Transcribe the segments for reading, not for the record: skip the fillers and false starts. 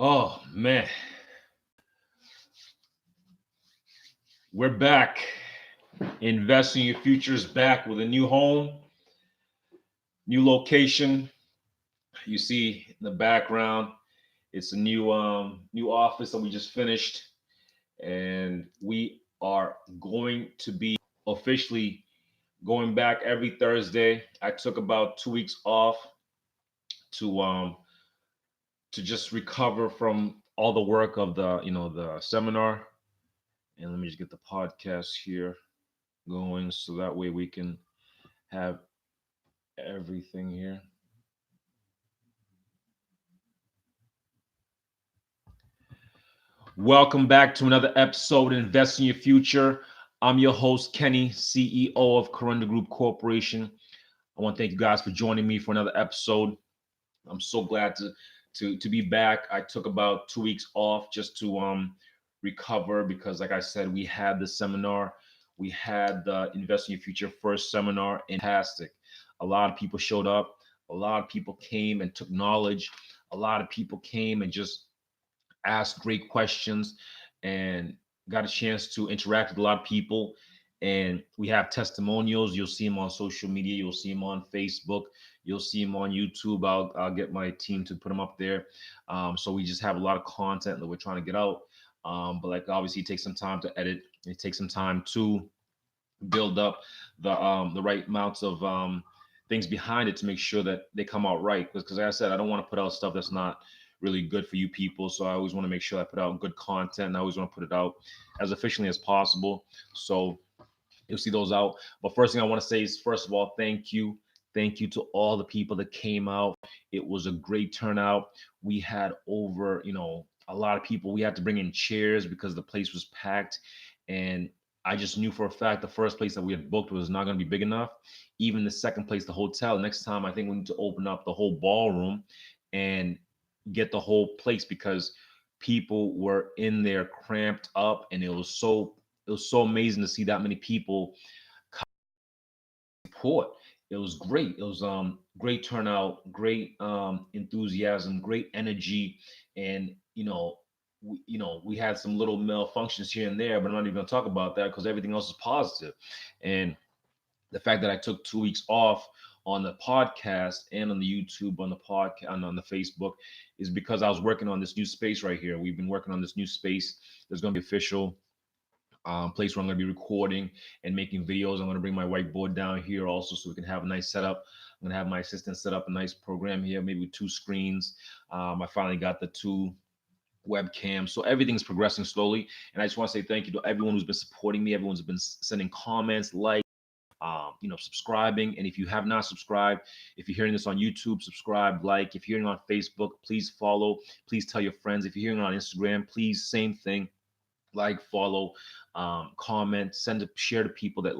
Oh man, we're back. Investing your future is back with a new home, new location. You see in the background, it's a new office that we just finished, and we are going to be officially going back every Thursday. I took about 2 weeks off to um to just recover from all the work of the seminar. And let me just get the podcast here going so that way we can have everything here. Welcome back to another episode of Invest in Your Future. I'm your host, Kenny, CEO of Kirunda Group Corporation. I want to thank you guys for joining me for another episode. I'm so glad to be back. I took about 2 weeks off just to recover because, like I said, we had the seminar. We had the Invest in Your Future first seminar, and fantastic. A lot of people showed up. A lot of people came and took knowledge. A lot of people came and just asked great questions and got a chance to interact with a lot of people. And we have testimonials. You'll see them on social media. You'll see them on Facebook. You'll see them on YouTube. I'll get my team to put them up there. So we just have a lot of content that we're trying to get out. But like obviously, it takes some time to edit. It takes some time to build up the right amounts of things behind it to make sure that they come out right. Because like I said, I don't want to put out stuff that's not really good for you people. So I always want to make sure I put out good content. And I always want to put it out as efficiently as possible. So you'll see those out. But first thing I want to say is, first of all, thank you. Thank you to all the people that came out. It was a great turnout. We had over, a lot of people. We had to bring in chairs because the place was packed. And I just knew for a fact the first place that we had booked was not going to be big enough. Even the second place, the hotel, next time I think we need to open up the whole ballroom and get the whole place because people were in there cramped up, and it was so amazing to see that many people support. It was great. It was great turnout, great enthusiasm, great energy, and we had some little malfunctions here and there, but I'm not even going to talk about that because everything else is positive. And the fact that I took 2 weeks off on the podcast and on the YouTube, on the podcast, and on the Facebook, is because I was working on this new space right here. We've been working on this new space. There's going to be official place where I'm going to be recording and making videos. I'm going to bring my whiteboard down here also so we can have a nice setup. I'm going to have my assistant set up a nice program here, maybe with two screens. I finally got the two webcams. So everything's progressing slowly. And I just want to say thank you to everyone who's been supporting me, everyone's been sending comments, likes, subscribing. And if you have not subscribed, if you're hearing this on YouTube, subscribe, like. If you're hearing on Facebook, please follow. Please tell your friends. If you're hearing on Instagram, please, same thing. Like, follow, comment, share to people that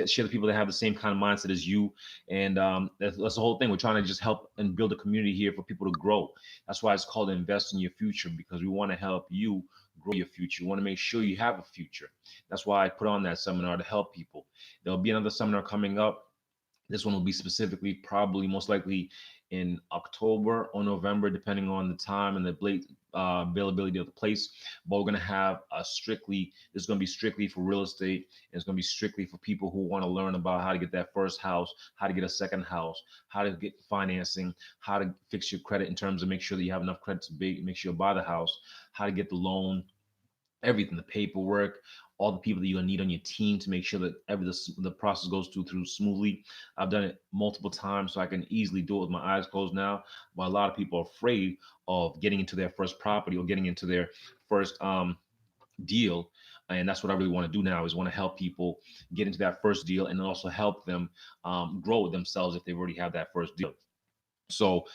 share to people that have the same kind of mindset as you. And that's the whole thing. We're trying to just help and build a community here for people to grow. That's why it's called Invest in Your Future, because we want to help you grow your future. We want to make sure you have a future. That's why I put on that seminar to help people. There'll be another seminar coming up. This one will be specifically, probably most likely in October or November, depending on the time and the availability of the place. But we're going to have this is going to be strictly for real estate. And it's going to be strictly for people who want to learn about how to get that first house, how to get a second house, how to get financing, how to fix your credit in terms of make sure that you have enough credit to make sure you buy the house, how to get the loan, everything, the paperwork, all the people that you're gonna need on your team to make sure that the process goes through smoothly. I've done it multiple times, so I can easily do it with my eyes closed now. But a lot of people are afraid of getting into their first property or getting into their first deal. And that's what I really want to do now, is want to help people get into that first deal and also help them grow themselves if they already have that first deal. So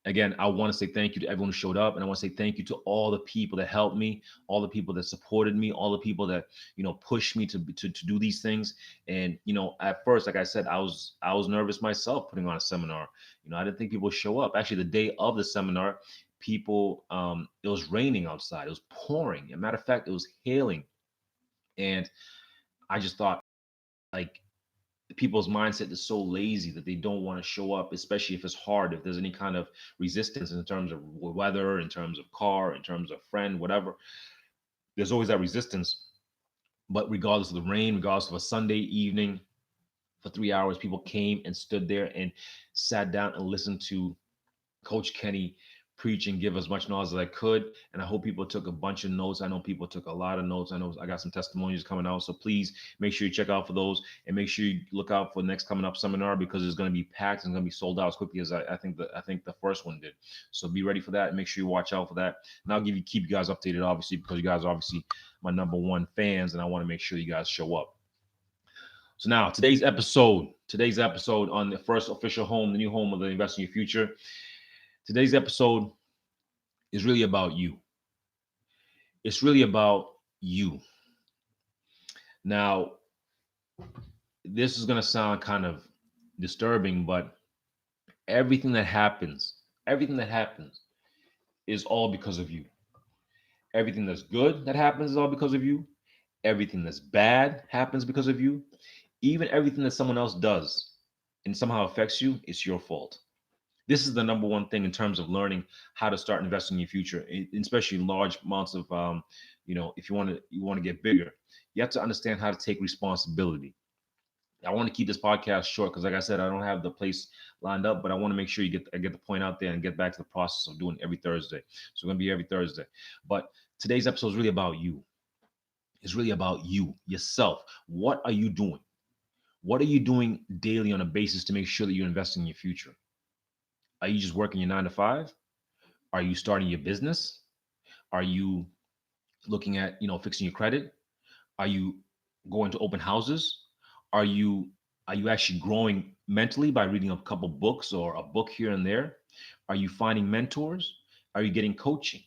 again, I want to say thank you to everyone who showed up, and I want to say thank you to all the people that helped me, all the people that supported me, all the people that pushed me to do these things. And at first, like I said, I was nervous myself putting on a seminar. I didn't think people would show up. Actually, the day of the seminar, people, it was raining outside, it was pouring. As a matter of fact, it was hailing, and I just thought, like, people's mindset is so lazy that they don't want to show up, especially if it's hard, if there's any kind of resistance in terms of weather, in terms of car, in terms of friend, whatever. There's always that resistance. But regardless of the rain, regardless of a Sunday evening, for 3 hours, people came and stood there and sat down and listened to Coach Kenny preach and give as much knowledge as I could. And I hope people took a bunch of notes. I know people took a lot of notes. I know I got some testimonies coming out. So please make sure you check out for those, and make sure you look out for the next coming up seminar, because it's going to be packed and going to be sold out as quickly as I think the first one did. So be ready for that, and make sure you watch out for that. And I'll keep you guys updated, obviously, because you guys are obviously my number one fans, and I want to make sure you guys show up. So now today's episode on the first official home, the new home of the Invest in Your Future. Today's episode is really about you. It's really about you. Now, this is going to sound kind of disturbing, but everything that happens is all because of you. Everything that's good that happens is all because of you. Everything that's bad happens because of you. Even everything that someone else does and somehow affects you, it's your fault. This is the number one thing in terms of learning how to start investing in your future, especially large amounts of, if you want to get bigger, you have to understand how to take responsibility. I want to keep this podcast short because, like I said, I don't have the place lined up, but I want to make sure I get the point out there and get back to the process of doing every Thursday. So we're going to be every Thursday. But today's episode is really about you. It's really about you, yourself. What are you doing? What are you doing daily on a basis to make sure that you're investing in your future? Are you just working your 9 to 5? Are you starting your business? Are you looking at, fixing your credit? Are you going to open houses? Are you actually growing mentally by reading a couple books or a book here and there? Are you finding mentors? Are you getting coaching?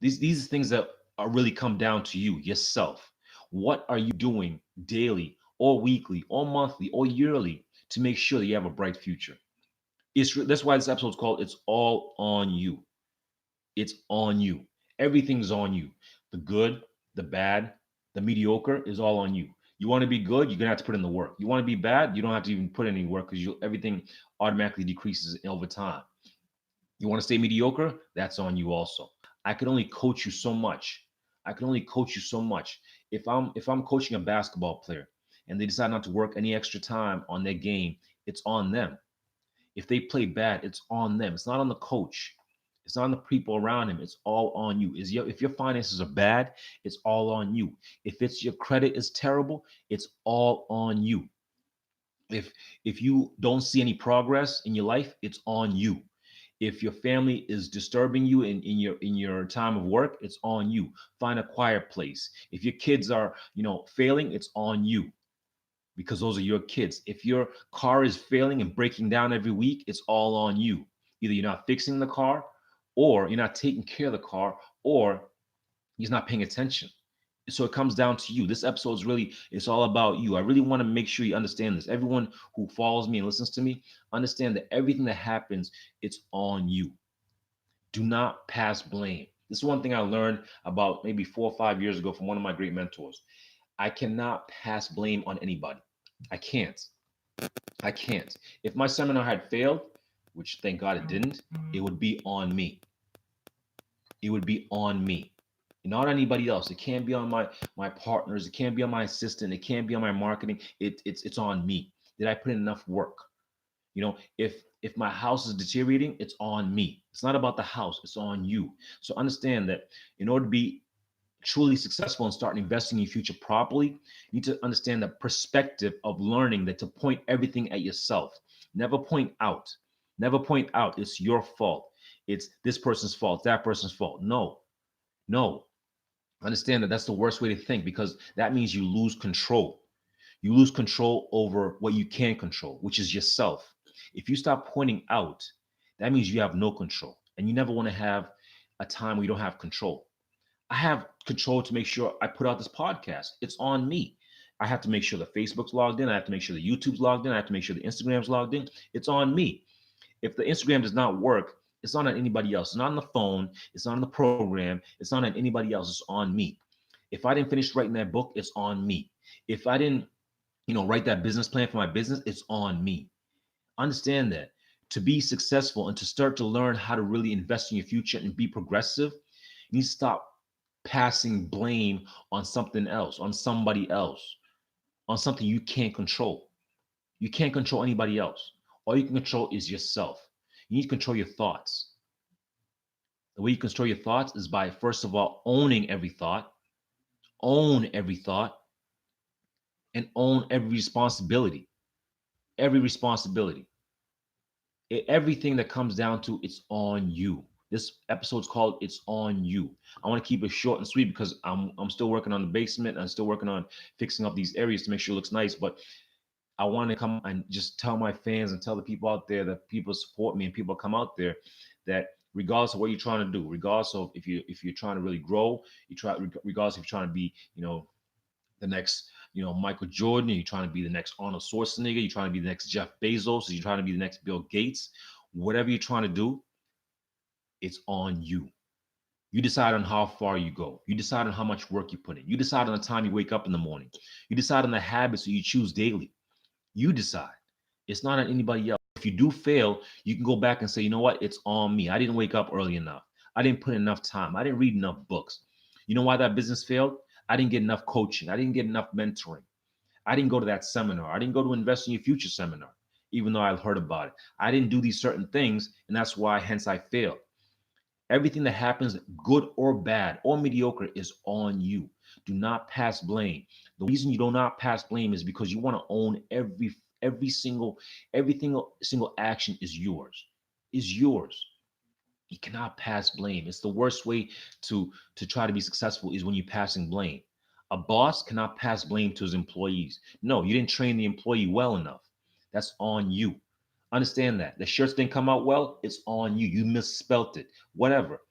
These are things that are really come down to you, yourself. What are you doing daily or weekly or monthly or yearly to make sure that you have a bright future? That's why this episode is called "It's All on You." It's on you. Everything's on you. The good, the bad, the mediocre is all on you. You want to be good, you're gonna have to put in the work. You want to be bad, you don't have to even put any work because everything automatically decreases over time. You want to stay mediocre, that's on you also. I can only coach you so much. If I'm coaching a basketball player and they decide not to work any extra time on their game, it's on them. If they play bad, it's on them. It's not on the coach. It's not on the people around him. It's all on you. If your finances are bad, it's all on you. If your credit is terrible, it's all on you. If you don't see any progress in your life, it's on you. If your family is disturbing you in your time of work, it's on you. Find a quiet place. If your kids are, failing, it's on you, because those are your kids. If your car is failing and breaking down every week, it's all on you. Either you're not fixing the car, or you're not taking care of the car, or you're not paying attention. So it comes down to you. This episode is really, it's all about you. I really want to make sure you understand this. Everyone who follows me and listens to me, understand that everything that happens, it's on you. Do not pass blame. This is one thing I learned about maybe 4 or 5 years ago from one of my great mentors. I cannot pass blame on anybody. I can't. If my seminar had failed, which thank God it didn't, it would be on me. It would be on me, not anybody else. It can't be on my partners. It can't be on my assistant. It can't be on my marketing. It's on me. Did I put in enough work? If my house is deteriorating, it's on me. It's not about the house. It's on you. So understand that in order to be truly successful and start investing in your future properly, you need to understand the perspective of learning that to point everything at yourself. Never point out. It's your fault. It's this person's fault, that person's fault. No. Understand that that's the worst way to think, because that means you lose control. You lose control over what you can control, which is yourself. If you stop pointing out, that means you have no control. And you never want to have a time where you don't have control. I have control to make sure I put out this podcast. It's on me. I have to make sure the Facebook's logged in. I have to make sure the YouTube's logged in. I have to make sure the Instagram's logged in. It's on me. If the Instagram does not work, it's not on anybody else. It's not on the phone. It's not on the program. It's not on anybody else. It's on me. If I didn't finish writing that book, it's on me. If I didn't write that business plan for my business, it's on me. Understand that to be successful and to start to learn how to really invest in your future and be progressive, you need to stop passing blame on something else, on somebody else, on something you can't control. You can't control anybody else. All you can control is yourself. You need to control your thoughts. The way you control your thoughts is by, first of all, owning every thought, and own every responsibility. Every responsibility. Everything that comes down to it's on you. This episode's called "It's on You." I want to keep it short and sweet because I'm still working on the basement. I'm still working on fixing up these areas to make sure it looks nice. But I want to come and just tell my fans and tell the people out there that people support me and people come out there that regardless of what you're trying to do, regardless of if you're trying to really grow, regardless if you're trying to be, the next, Michael Jordan, you're trying to be the next Arnold Schwarzenegger, you're trying to be the next Jeff Bezos, you're trying to be the next Bill Gates, whatever you're trying to do, it's on you. You decide on how far you go. You decide on how much work you put in. You decide on the time you wake up in the morning. You decide on the habits that you choose daily. You decide. It's not on anybody else. If you do fail, you can go back and say, you know what? It's on me. I didn't wake up early enough. I didn't put in enough time. I didn't read enough books. You know why that business failed? I didn't get enough coaching. I didn't get enough mentoring. I didn't go to that seminar. I didn't go to Invest in Your Future seminar, even though I heard about it. I didn't do these certain things, and that's why, hence, I failed. Everything that happens, good or bad or mediocre, is on you. Do not pass blame. The reason you do not pass blame is because you want to own every single single action is yours. Is yours. You cannot pass blame. It's the worst way to try to be successful is when you're passing blame. A boss cannot pass blame to his employees. No, you didn't train the employee well enough. That's on you. Understand that. The shirts didn't come out well, it's on you. You misspelt it. Whatever.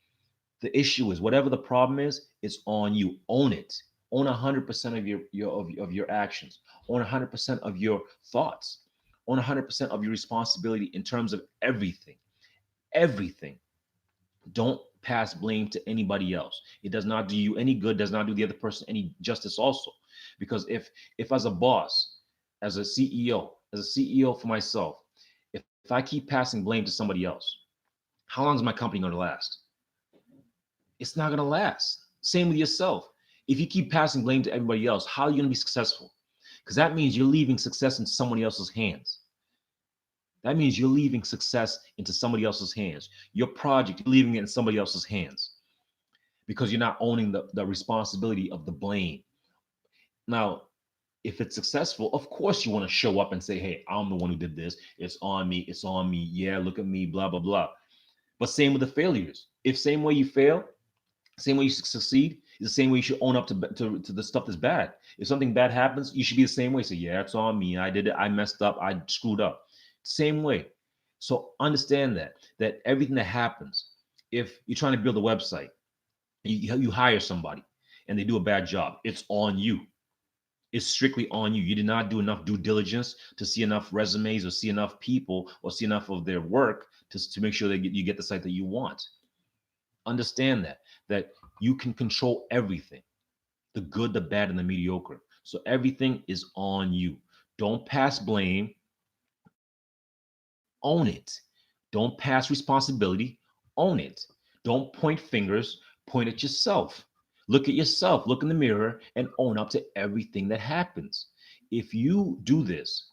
The issue is, whatever the problem is, it's on you. Own it. Own 100% of your actions. Own 100% of your thoughts. Own 100% of your responsibility in terms of everything. Everything. Don't pass blame to anybody else. It does not do you any good, does not do the other person any justice also. Because if as a boss, as a CEO for myself, if I keep passing blame to somebody else, how long is my company going to last? It's not going to last. Same with yourself. If you keep passing blame to everybody else, how are you going to be successful? Because that means you're leaving success in somebody else's hands. That means you're leaving success into somebody else's hands. Your project, you're leaving it in somebody else's hands because you're not owning the responsibility of the blame. Now, if it's successful, of course you want to show up and say, hey, I'm the one who did this. It's on me. It's on me. Yeah, look at me, blah, blah, blah. But same with the failures. If same way you fail, same way you succeed, is the same way you should own up to the stuff that's bad. If something bad happens, you should be the same way. Say, yeah, it's on me. I did it. I messed up. I screwed up. Same way. So understand that everything that happens, if you're trying to build a website, you hire somebody and they do a bad job, it's on you. It's strictly on you. You did not do enough due diligence to see enough resumes or see enough people or see enough of their work to make sure that you get the site that you want. Understand that you can control everything, the good, the bad, and the mediocre. So everything is on you. Don't pass blame. Own it. Don't pass responsibility. Own it. Don't point fingers. Point at yourself. Look at yourself. Look in the mirror and own up to everything that happens. If you do this,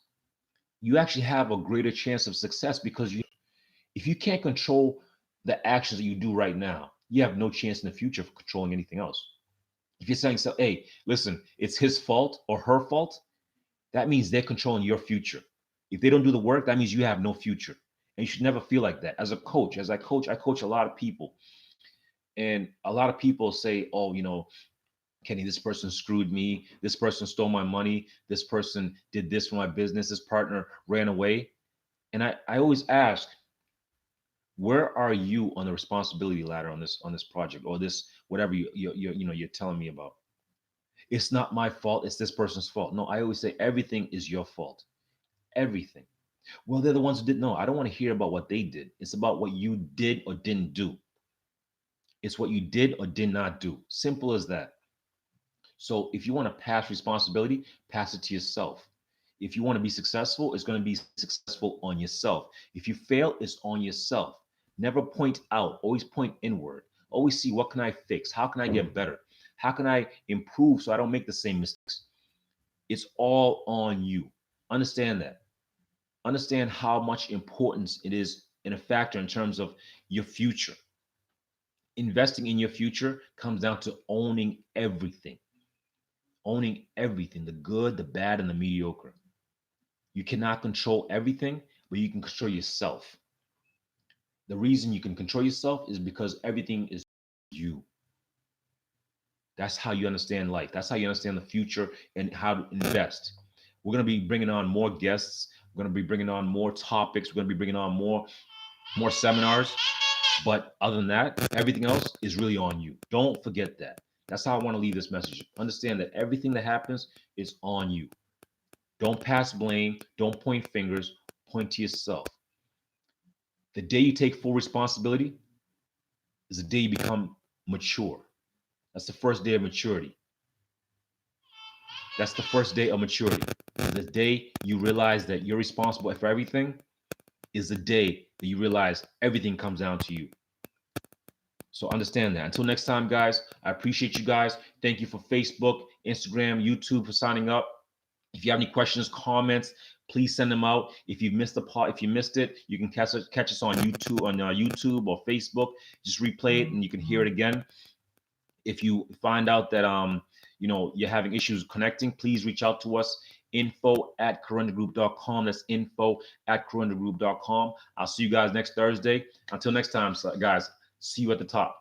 you actually have a greater chance of success because if you can't control the actions that you do right now, you have no chance in the future of controlling anything else. If you're saying, so, hey, listen, it's his fault or her fault, that means they're controlling your future. If they don't do the work, that means you have no future. And you should never feel like that. As a coach, I coach a lot of people. And a lot of people say, oh, Kenny, this person screwed me. This person stole my money. This person did this for my business. This partner ran away. And I always ask, where are you on the responsibility ladder on this project or this whatever you're telling me about? It's not my fault. It's this person's fault. No, I always say everything is your fault. Everything. Well, they're the ones who didn't know. I don't want to hear about what they did. It's about what you did or didn't do. It's what you did or did not do. Simple as that. So if you want to pass responsibility, pass it to yourself. If you want to be successful, it's going to be successful on yourself. If you fail, it's on yourself. Never point out, always point inward. Always see, what can I fix? How can I get better? How can I improve so I don't make the same mistakes? It's all on you. Understand that. Understand how much importance it is in a factor in terms of your future. Investing in your future comes down to owning everything. Owning everything, the good, the bad, and the mediocre. You cannot control everything, but you can control yourself. The reason you can control yourself is because everything is you. That's how you understand life. That's how you understand the future and how to invest. We're going to be bringing on more guests. We're going to be bringing on more topics. We're going to be bringing on more seminars. But other than that, everything else is really on you. Don't forget that. That's how I want to leave this message. Understand that everything that happens is on you. Don't pass blame. Don't point fingers. Point to yourself. The day you take full responsibility is the day you become mature. That's the first day of maturity. That's the first day of maturity. The day you realize that you're responsible for everything is the day that you realize everything comes down to you. So understand that. Until next time, guys, I appreciate you guys. Thank you for Facebook, Instagram, YouTube for signing up. If you have any questions, comments, please send them out. If you missed the part, if you missed it, you can catch us on YouTube or Facebook. Just replay it and you can hear it again. If you find out that you're having issues connecting, please reach out to us. info@kirundagroup.com. That's info@kirundagroup.com. I'll see you guys next Thursday. Until next time, guys, see you at the top.